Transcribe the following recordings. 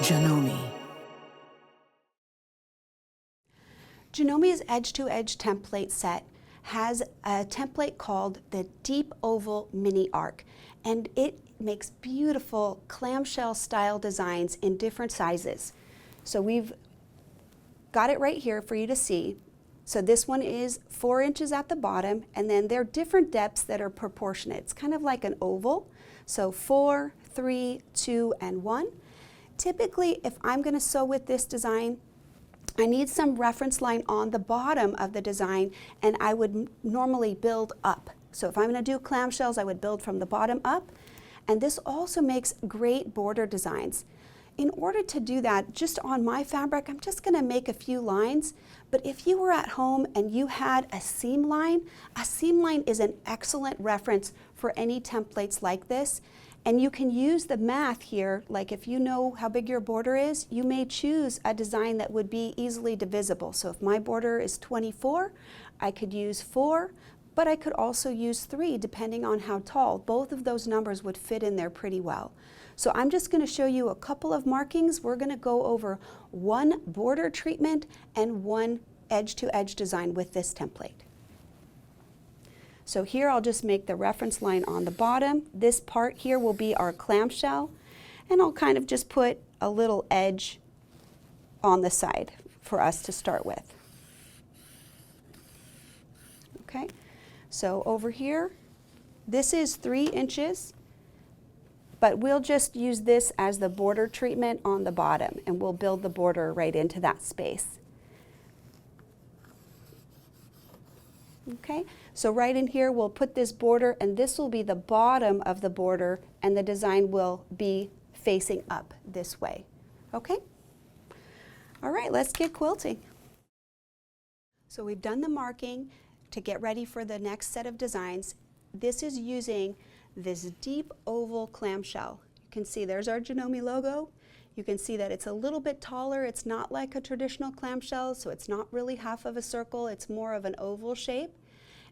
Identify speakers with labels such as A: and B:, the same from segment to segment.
A: Janome.
B: Janome's edge-to-edge template set has a template called the Deep Oval Mini Arc, and it makes beautiful clamshell style designs in different sizes. So we've got it right here for you to see. So this one is 4 inches at the bottom, and then there are different depths that are proportionate. It's kind of like an oval. So 4, 3, 2, and 1. Typically, if I'm going to sew with this design, I need some reference line on the bottom of the design, and I would normally build up. So if I'm going to do clamshells, I would build from the bottom up. And this also makes great border designs. In order to do that, just on my fabric, I'm just going to make a few lines. But if you were at home and you had a seam line is an excellent reference for any templates like this. And you can use the math here, like if you know how big your border is, you may choose a design that would be easily divisible. So if my border is 24, I could use 4, but I could also use 3 depending on how tall. Both of those numbers would fit in there pretty well. So I'm just going to show you a couple of markings. We're going to go over one border treatment and one edge-to-edge design with this template. So here I'll just make the reference line on the bottom. This part here will be our clamshell, and I'll kind of just put a little edge on the side for us to start with. Okay, so over here, this is 3 inches, but we'll just use this as the border treatment on the bottom, and we'll build the border right into that space. Okay, so right in here we'll put this border, and this will be the bottom of the border, and the design will be facing up this way. Okay? All right, let's get quilting. So we've done the marking to get ready for the next set of designs. This is using this deep oval clamshell. You can see there's our Janome logo. You can see that it's a little bit taller. It's not like a traditional clamshell, so it's not really half of a circle. It's more of an oval shape.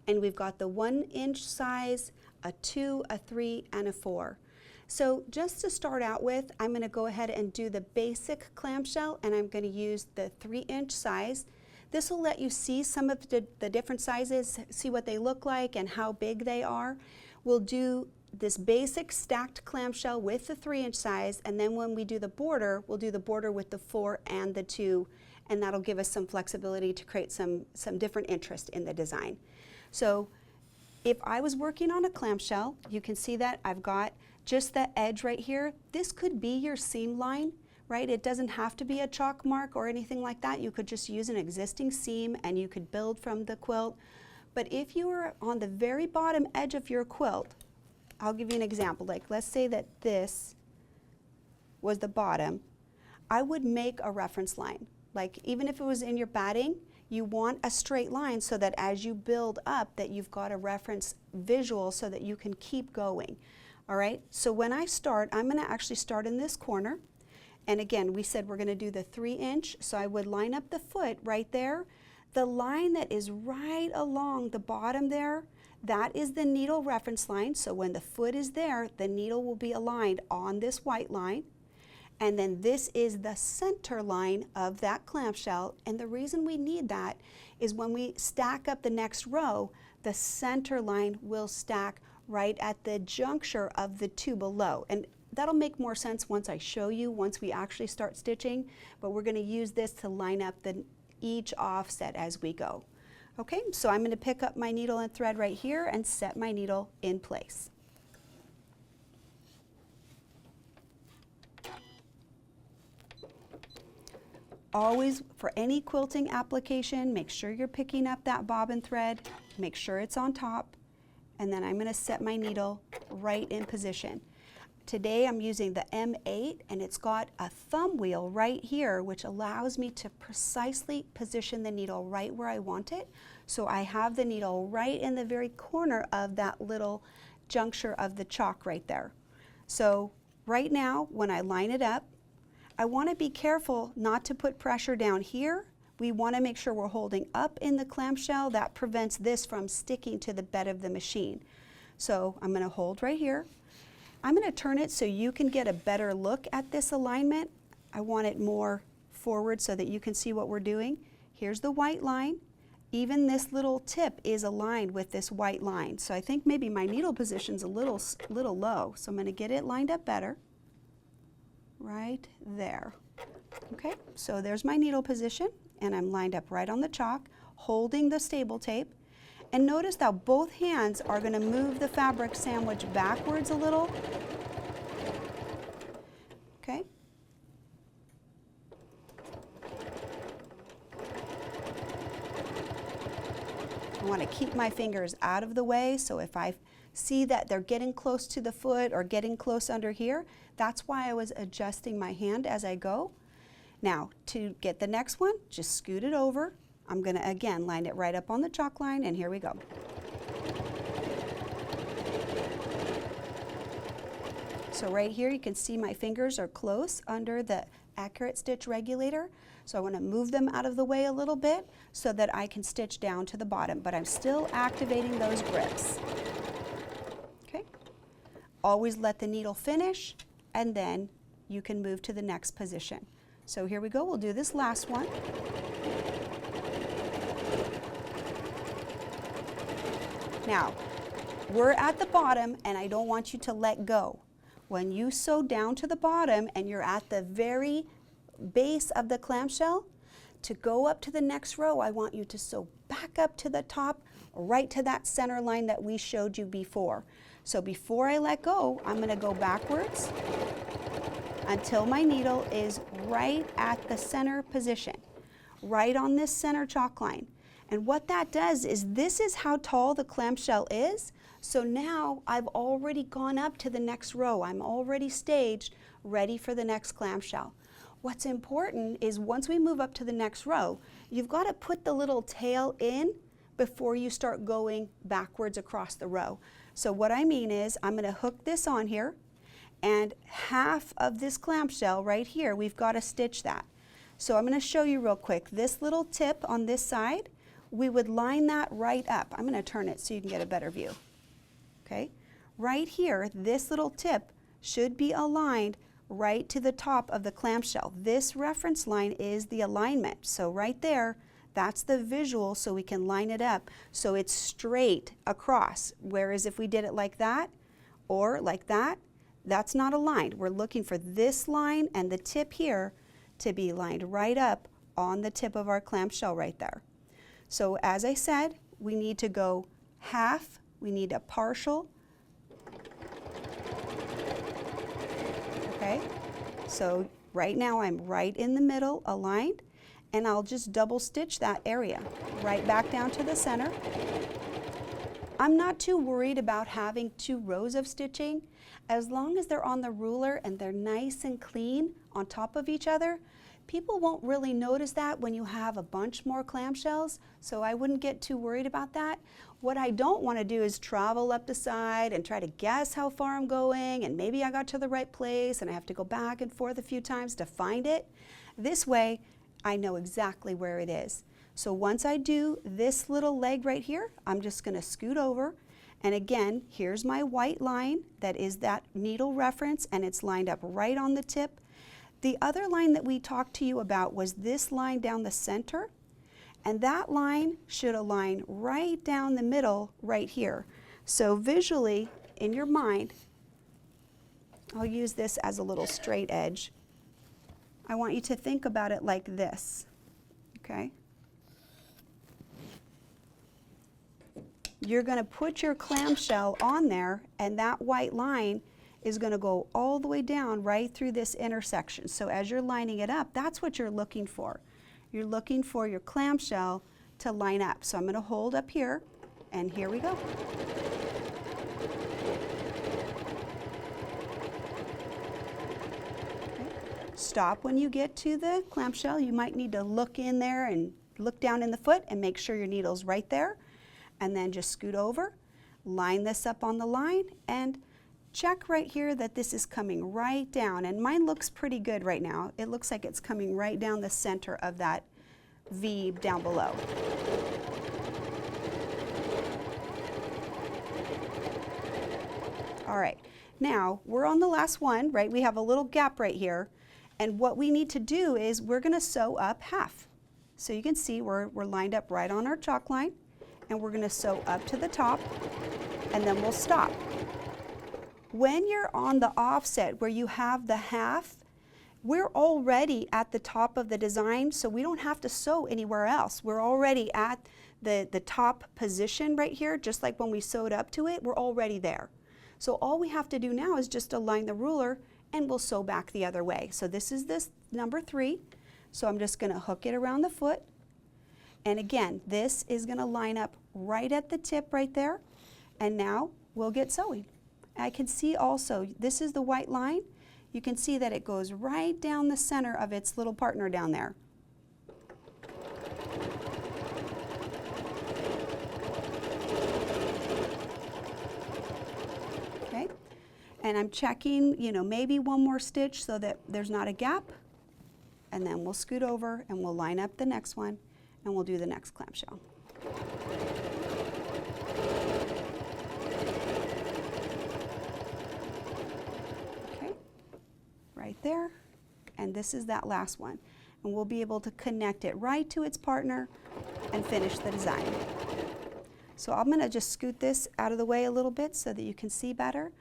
B: And we've got the 1 inch size, a 2, a 3, and a 4. So just to start out with, I'm going to go ahead and do the basic clamshell, and I'm going to use the 3 inch size. This will let you see some of the different sizes, see what they look like and how big they are. We'll do this basic stacked clamshell with the 3 inch size, and then when we do the border, we'll do the border with the 4 and the 2, and that'll give us some flexibility to create some different interest in the design. So if I was working on a clamshell, you can see that I've got just the edge right here. This could be your seam line, right? It doesn't have to be a chalk mark or anything like that. You could just use an existing seam and you could build from the quilt. But if you were on the very bottom edge of your quilt, I'll give you an example. Like let's say that this was the bottom, I would make a reference line. Like even if it was in your batting, you want a straight line so that as you build up that you've got a reference visual so that you can keep going. All right, so when I start, I'm going to actually start in this corner. And again, we said we're going to do the 3 inch, so I would line up the foot right there. The line that is right along the bottom there, that is the needle reference line. So when the foot is there, the needle will be aligned on this white line. And then this is the center line of that clamshell. And the reason we need that is when we stack up the next row, the center line will stack right at the juncture of the 2 below. And that'll make more sense once I show you, once we actually start stitching. But we're going to use this to line up each offset as we go. Okay, so I'm going to pick up my needle and thread right here and set my needle in place. Always, for any quilting application, make sure you're picking up that bobbin thread, make sure it's on top, and then I'm going to set my needle right in position. Today I'm using the M8, and it's got a thumb wheel right here which allows me to precisely position the needle right where I want it. So I have the needle right in the very corner of that little juncture of the chalk right there. So right now when I line it up, I want to be careful not to put pressure down here. We want to make sure we're holding up in the clamshell. That prevents this from sticking to the bed of the machine. So I'm going to hold right here. I'm going to turn it so you can get a better look at this alignment. I want it more forward so that you can see what we're doing. Here's the white line. Even this little tip is aligned with this white line. So I think maybe my needle position's a little low. So I'm going to get it lined up better. Right there. Okay, so there's my needle position, and I'm lined up right on the chalk, holding the stable tape. And notice that both hands are going to move the fabric sandwich backwards a little. Okay. I want to keep my fingers out of the way, so if I see that they're getting close to the foot or getting close under here, that's why I was adjusting my hand as I go. Now, to get the next one, just scoot it over. I'm going to, again, line it right up on the chalk line, and here we go. So right here, you can see my fingers are close under the accurate stitch regulator. So I want to move them out of the way a little bit so that I can stitch down to the bottom, but I'm still activating those grips. Okay. Always let the needle finish, and then you can move to the next position. So here we go, we'll do this last one. Now, we're at the bottom, and I don't want you to let go. When you sew down to the bottom and you're at the very base of the clamshell, to go up to the next row, I want you to sew back up to the top, right to that center line that we showed you before. So before I let go, I'm going to go backwards until my needle is right at the center position, right on this center chalk line. And what that does is, this is how tall the clamshell is. So now I've already gone up to the next row. I'm already staged, ready for the next clamshell. What's important is, once we move up to the next row, you've got to put the little tail in before you start going backwards across the row. So what I mean is, I'm going to hook this on here, and half of this clamshell right here, we've got to stitch that. So I'm going to show you real quick. This little tip on this side, we would line that right up. I'm going to turn it so you can get a better view. Okay, right here, this little tip should be aligned right to the top of the clamshell. This reference line is the alignment. So right there, that's the visual, so we can line it up so it's straight across. Whereas if we did it like that or like that, that's not aligned. We're looking for this line and the tip here to be lined right up on the tip of our clamshell right there. So as I said, we need to go half, we need a partial. Okay, so right now I'm right in the middle, aligned, and I'll just double stitch that area right back down to the center. I'm not too worried about having 2 rows of stitching. As long as they're on the ruler and they're nice and clean on top of each other, people won't really notice that when you have a bunch more clamshells, so I wouldn't get too worried about that. What I don't want to do is travel up the side and try to guess how far I'm going, and maybe I got to the right place and I have to go back and forth a few times to find it. This way, I know exactly where it is. So once I do this little leg right here, I'm just going to scoot over, and again, here's my white line that is that needle reference, and it's lined up right on the tip. The other line that we talked to you about was this line down the center, and that line should align right down the middle right here. So visually, in your mind, I'll use this as a little straight edge. I want you to think about it like this, okay? You're going to put your clamshell on there, and that white line is going to go all the way down right through this intersection. So as you're lining it up, that's what you're looking for. You're looking for your clamshell to line up. So I'm going to hold up here, and here we go. Okay. Stop when you get to the clamshell. You might need to look in there and look down in the foot and make sure your needle's right there. And then just scoot over, line this up on the line, and check right here that this is coming right down. And mine looks pretty good right now. It looks like it's coming right down the center of that V down below. All right, now we're on the last one, right? We have a little gap right here. And what we need to do is we're going to sew up half. So you can see we're lined up right on our chalk line, and we're going to sew up to the top, and then we'll stop. When you're on the offset where you have the half, we're already at the top of the design, so we don't have to sew anywhere else. We're already at the top position right here, just like when we sewed up to it, we're already there. So all we have to do now is just align the ruler, and we'll sew back the other way. So this is this number 3. So I'm just going to hook it around the foot. And again, this is going to line up right at the tip right there. And now we'll get sewing. I can see also, this is the white line. You can see that it goes right down the center of its little partner down there. Okay, and I'm checking, you know, maybe one more stitch so that there's not a gap. And then we'll scoot over and we'll line up the next one, and we'll do the next clamshell. Okay, right there, and this is that last one. And we'll be able to connect it right to its partner and finish the design. So I'm going to just scoot this out of the way a little bit so that you can see better.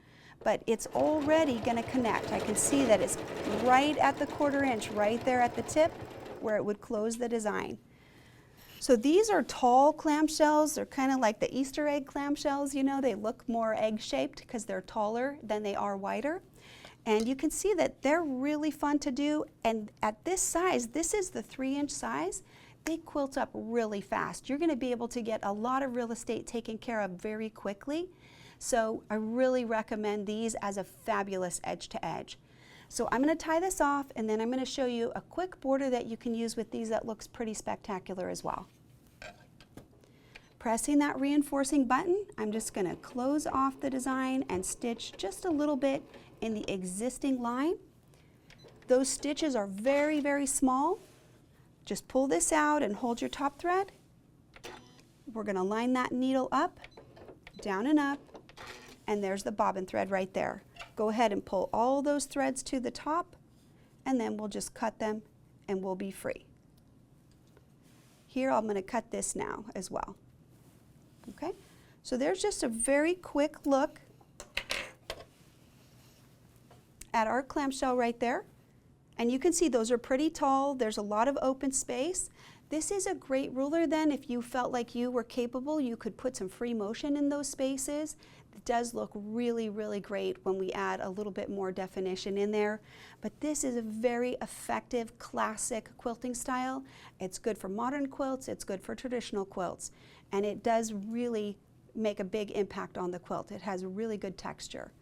B: But it's already going to connect. I can see that it's right at the 1/4 inch, right there at the tip where it would close the design. So these are tall clamshells. They're kind of like the Easter egg clamshells, you know. They look more egg-shaped because they're taller than they are wider. And you can see that they're really fun to do. And at this size, this is the 3-inch size, they quilt up really fast. You're going to be able to get a lot of real estate taken care of very quickly. So I really recommend these as a fabulous edge-to-edge. So I'm going to tie this off, and then I'm going to show you a quick border that you can use with these that looks pretty spectacular as well. Pressing that reinforcing button, I'm just going to close off the design and stitch just a little bit in the existing line. Those stitches are very, very small. Just pull this out and hold your top thread. We're going to line that needle up, down and up, and there's the bobbin thread right there. Go ahead and pull all those threads to the top, and then we'll just cut them and we'll be free. Here I'm going to cut this now as well. Okay, so there's just a very quick look at our clamshell right there. And you can see those are pretty tall. There's a lot of open space. This is a great ruler then. If you felt like you were capable, you could put some free motion in those spaces. It does look really, really great when we add a little bit more definition in there. But this is a very effective classic quilting style. It's good for modern quilts, it's good for traditional quilts, and it does really make a big impact on the quilt. It has really good texture.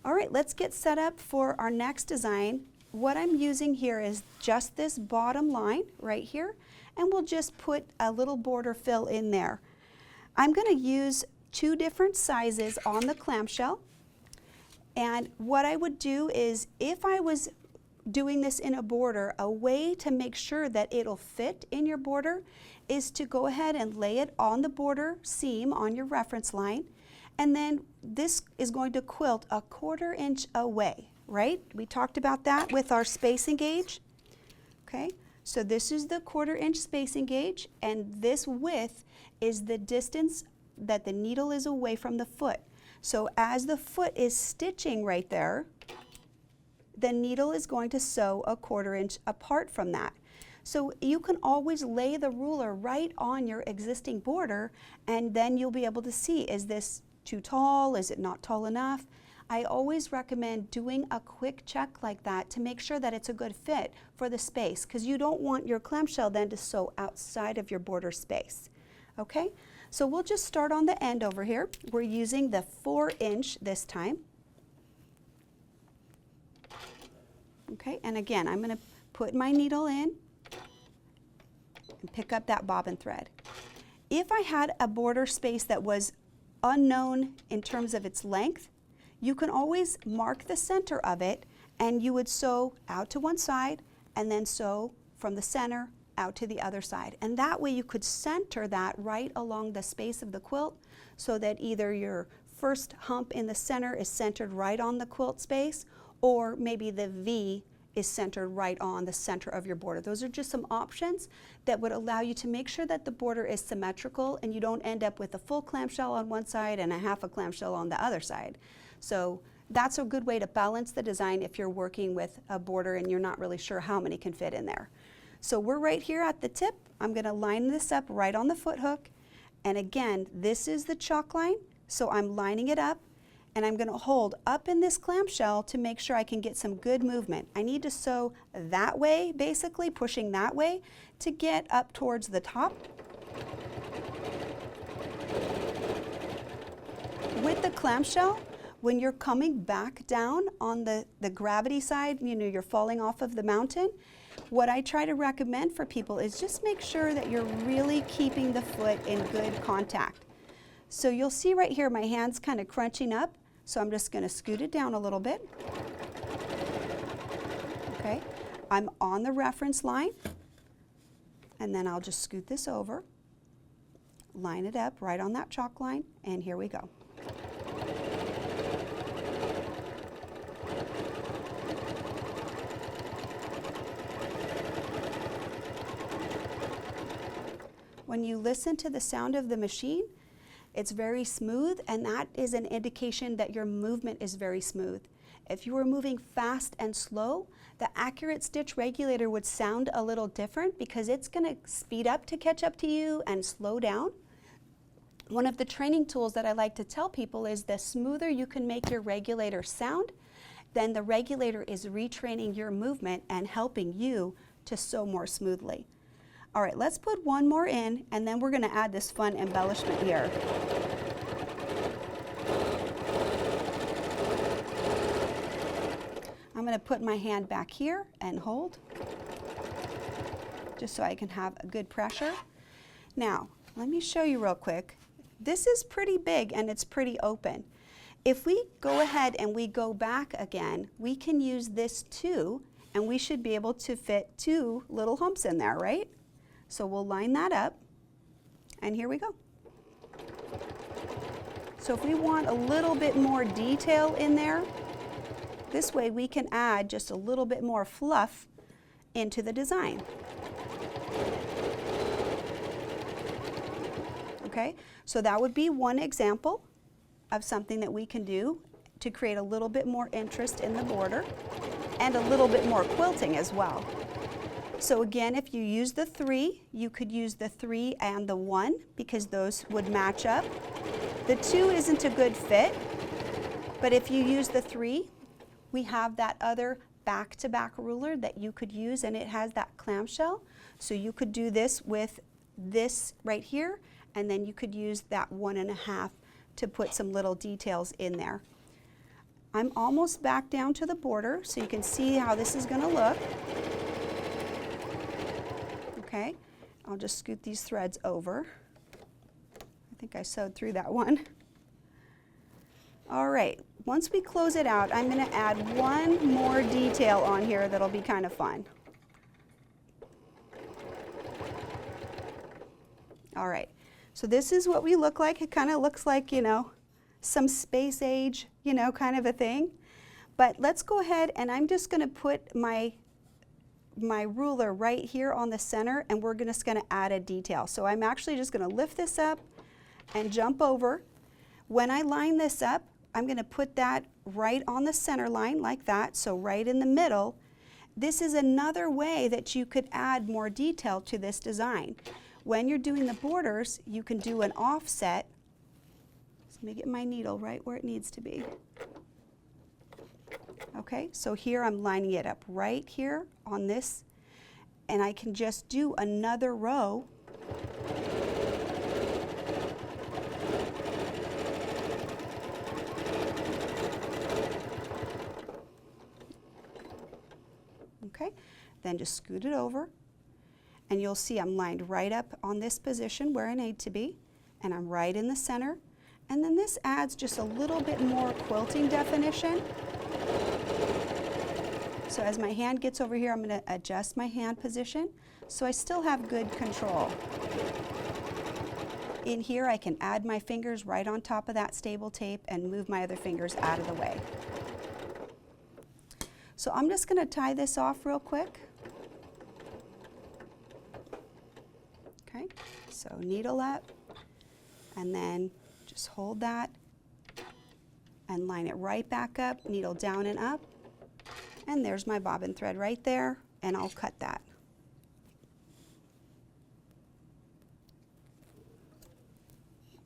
B: All right, let's get set up for our next design. What I'm using here is just this bottom line right here, and we'll just put a little border fill in there. I'm going to use 2 different sizes on the clamshell, and what I would do is, if I was doing this in a border, a way to make sure that it'll fit in your border is to go ahead and lay it on the border seam on your reference line, and then this is going to quilt a 1/4 inch away, right? We talked about that with our spacing gauge. Okay, so this is the 1/4 inch spacing gauge, and this width is the distance that the needle is away from the foot. So as the foot is stitching right there, the needle is going to sew a 1/4 inch apart from that. So you can always lay the ruler right on your existing border, and then you'll be able to see, is this too tall? Is it not tall enough? I always recommend doing a quick check like that to make sure that it's a good fit for the space, because you don't want your clamshell then to sew outside of your border space. Okay, so we'll just start on the end over here. We're using the 4-inch this time. Okay, and again, I'm going to put my needle in and pick up that bobbin thread. If I had a border space that was unknown in terms of its length, you can always mark the center of it, and you would sew out to one side and then sew from the center out to the other side. And that way you could center that right along the space of the quilt, so that either your first hump in the center is centered right on the quilt space, or maybe the V is centered right on the center of your border. Those are just some options that would allow you to make sure that the border is symmetrical and you don't end up with a full clamshell on one side and a half a clamshell on the other side. So that's a good way to balance the design if you're working with a border and you're not really sure how many can fit in there. So we're right here at the tip. I'm going to line this up right on the foot hook. And again, this is the chalk line, so I'm lining it up. And I'm going to hold up in this clamshell to make sure I can get some good movement. I need to sew that way, basically pushing that way to get up towards the top. With the clamshell, when you're coming back down on the gravity side, you know, you're falling off of the mountain, what I try to recommend for people is just make sure that you're really keeping the foot in good contact. So you'll see right here my hand's kind of crunching up. So I'm just going to scoot it down a little bit. Okay, I'm on the reference line, and then I'll just scoot this over, line it up right on that chalk line, and here we go. When you listen to the sound of the machine, it's very smooth, and that is an indication that your movement is very smooth. If you were moving fast and slow, the accurate stitch regulator would sound a little different because it's going to speed up to catch up to you and slow down. One of the training tools that I like to tell people is the smoother you can make your regulator sound, then the regulator is retraining your movement and helping you to sew more smoothly. All right, let's put one more in, and then we're going to add this fun embellishment here. I'm going to put my hand back here and hold, just so I can have a good pressure. Now, let me show you real quick. This is pretty big and it's pretty open. If we go ahead and we go back again, we can use this too, and we should be able to fit 2 little humps in there, right? So we'll line that up, and here we go. So if we want a little bit more detail in there, this way we can add just a little bit more fluff into the design. Okay, so that would be one example of something that we can do to create a little bit more interest in the border and a little bit more quilting as well. So again, if you use the 3, you could use the 3 and the 1 because those would match up. The 2 isn't a good fit, but if you use the 3, we have that other back-to-back ruler that you could use, and it has that clamshell. So you could do this with this right here, and then you could use that 1.5 to put some little details in there. I'm almost back down to the border, so you can see how this is going to look. Okay, I'll just scoot these threads over. I think I sewed through that one. All right, once we close it out, I'm going to add one more detail on here that'll be kind of fun. All right, so this is what we look like. It kind of looks like, you know, some space age, you know, kind of a thing. But let's go ahead, and I'm just going to put my ruler right here on the center, and we're just going to add a detail. So I'm actually just going to lift this up and jump over. When I line this up, I'm going to put that right on the center line like that, so right in the middle. This is another way that you could add more detail to this design. When you're doing the borders, you can do an offset. So let me get my needle right where it needs to be. Okay, so here I'm lining it up right here on this, and I can just do another row. Okay, then just scoot it over, and you'll see I'm lined right up on this position where I need to be, and I'm right in the center. And then this adds just a little bit more quilting definition. So as my hand gets over here, I'm going to adjust my hand position so I still have good control. In here, I can add my fingers right on top of that stable tape and move my other fingers out of the way. So I'm just going to tie this off real quick. Okay, so needle up, and then just hold that and line it right back up, needle down and up, and there's my bobbin thread right there, and I'll cut that.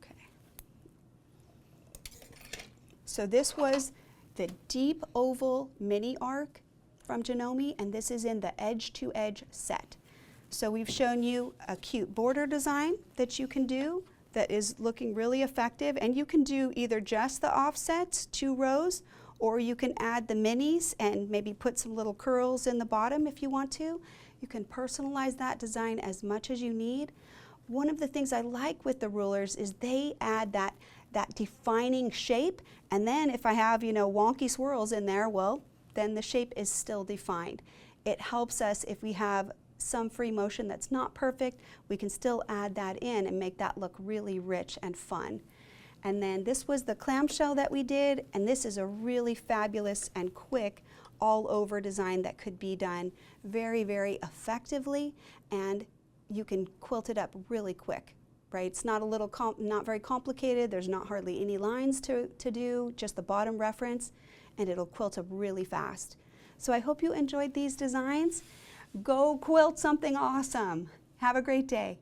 B: Okay. So this was the deep oval mini arc from Janome, and this is in the edge to edge set. So we've shown you a cute border design that you can do that is looking really effective, and you can do either just the offsets, 2 rows, or you can add the minis and maybe put some little curls in the bottom if you want to. You can personalize that design as much as you need. One of the things I like with the rulers is they add that defining shape, and then if I have, you know, wonky swirls in there, well, then the shape is still defined. It helps us if we have some free motion that's not perfect, we can still add that in and make that look really rich and fun. And then this was the clamshell that we did, and this is a really fabulous and quick all over design that could be done very, very effectively, and you can quilt it up really quick, right? It's not not very complicated. There's not hardly any lines to do, just the bottom reference, and it'll quilt up really fast. So I hope you enjoyed these designs. Go quilt something awesome. Have a great day.